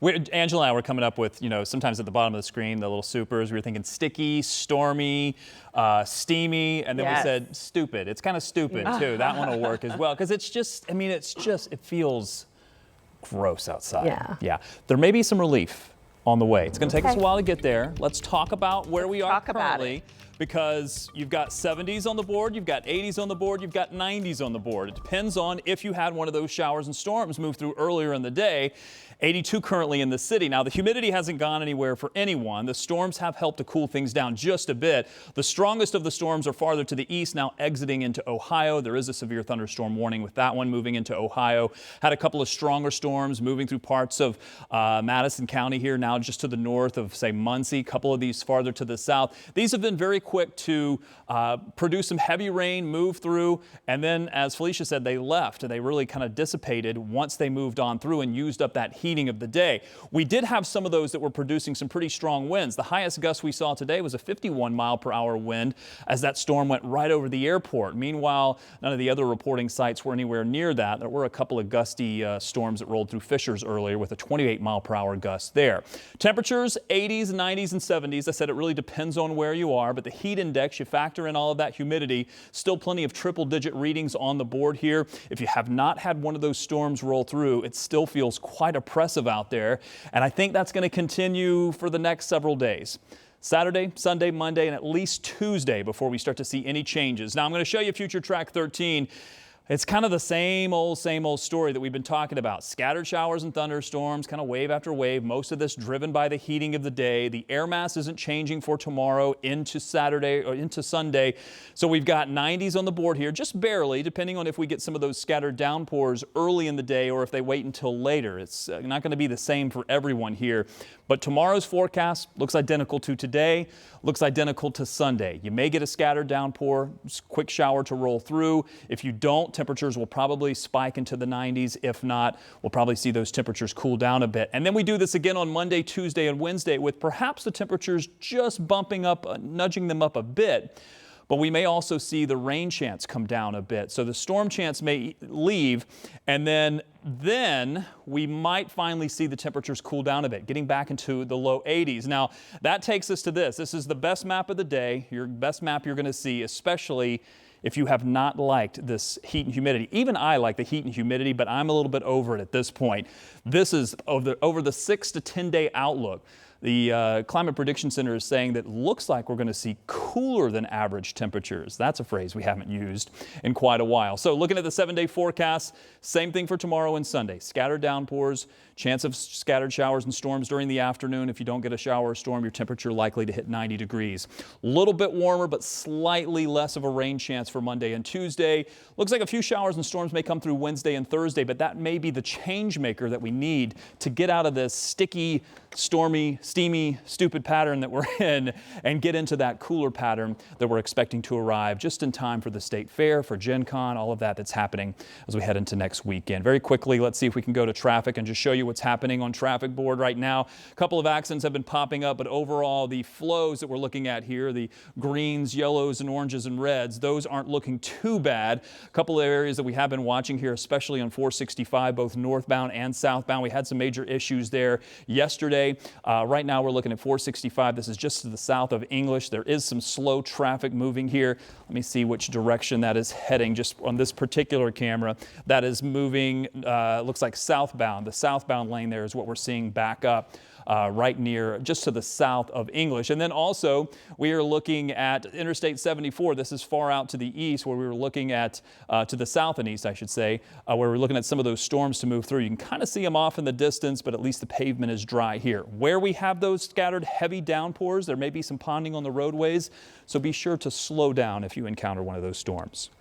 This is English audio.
Angela and I were coming up with, sometimes at the bottom of the screen, the little supers. We were thinking sticky, stormy, steamy, and then we said stupid. It's kind of stupid too. That one will work as well because it feels gross outside. Yeah. There may be some relief on the way. It's going to take us a while to get there. Let's talk about where we are currently. Because you've got 70s on the board, you've got 80s on the board, you've got 90s on the board. It depends on if you had one of those showers and storms move through earlier in the day. 82 currently in the city. Now, the humidity hasn't gone anywhere for anyone. The storms have helped to cool things down just a bit. The strongest of the storms are farther to the east, now exiting into Ohio. There is a severe thunderstorm warning with that one moving into Ohio. Had a couple of stronger storms moving through parts of Madison County here, now just to the north of, say, Muncie. A couple of these farther to the south. These have been very quick to produce some heavy rain, move through, and then, as Felicia said, they left. They really kind of dissipated once they moved on through and used up that heating of the day. We did have some of those that were producing some pretty strong winds. The highest gust we saw today was a 51-mile-per-hour wind as that storm went right over the airport. Meanwhile, none of the other reporting sites were anywhere near that. There were a couple of gusty storms that rolled through Fishers earlier with a 28-mile-per-hour gust there. Temperatures 80s, 90s, and 70s. I said it really depends on where you are, but the heat index, you factor in all of that humidity, still plenty of triple-digit readings on the board here. If you have not had one of those storms roll through, it still feels quite oppressive out there, and I think that's going to continue for the next several days. Saturday, Sunday, Monday, and at least Tuesday before we start to see any changes. Now I'm going to show you Future Track 13. It's kind of the same old story that we've been talking about. Scattered showers and thunderstorms, kind of wave after wave, most of this driven by the heating of the day. The air mass isn't changing for tomorrow into Saturday or into Sunday. So we've got 90s on the board here, just barely, depending on if we get some of those scattered downpours early in the day or if they wait until later. It's not going to be the same for everyone here. But tomorrow's forecast looks identical to today, looks identical to Sunday. You may get a scattered downpour, quick shower to roll through. If you don't, temperatures will probably spike into the 90s. If not, we'll probably see those temperatures cool down a bit. And then we do this again on Monday, Tuesday, and Wednesday with perhaps the temperatures just bumping up, nudging them up a bit. But we may also see the rain chance come down a bit. So the storm chance may leave, and then we might finally see the temperatures cool down a bit, getting back into the low 80s. Now, that takes us to this. This is the best map of the day, your best map you're going to see, especially if you have not liked this heat and humidity. Even I like the heat and humidity, but I'm a little bit over it at this point. This is over the 6 to 10 day outlook. The Climate Prediction Center is saying that looks like we're going to see cooler than average temperatures. That's a phrase we haven't used in quite a while. So looking at the 7-day forecast, same thing for tomorrow and Sunday. Scattered downpours, chance of scattered showers and storms during the afternoon. If you don't get a shower or storm, your temperature likely to hit 90 degrees. A little bit warmer, but slightly less of a rain chance for Monday and Tuesday. Looks like a few showers and storms may come through Wednesday and Thursday, but that may be the change maker that we need to get out of this sticky, stormy, steamy, stupid pattern that we're in and get into that cooler pattern that we're expecting to arrive just in time for the State Fair, for Gen Con, all of that's happening as we head into next weekend. Very quickly, let's see if we can go to traffic and just show you what's happening on traffic board right now. A couple of accidents have been popping up, but overall the flows that we're looking at here, the greens, yellows, and oranges and reds, those aren't looking too bad. A couple of areas that we have been watching here, especially on 465, both northbound and southbound. We had some major issues there yesterday. Right now we're looking at 465. This is just to the south of English. There is some slow traffic moving here. Let me see which direction that is heading just on this particular camera. That is moving, looks like southbound. The southbound lane there is what we're seeing back up. Right near, just to the south of English. And then also, we are looking at Interstate 74. This is far out to the east, where we were looking at, to the south and east, I should say, where we're looking at some of those storms to move through. You can kind of see them off in the distance, but at least the pavement is dry here. Where we have those scattered heavy downpours, there may be some ponding on the roadways, so be sure to slow down if you encounter one of those storms.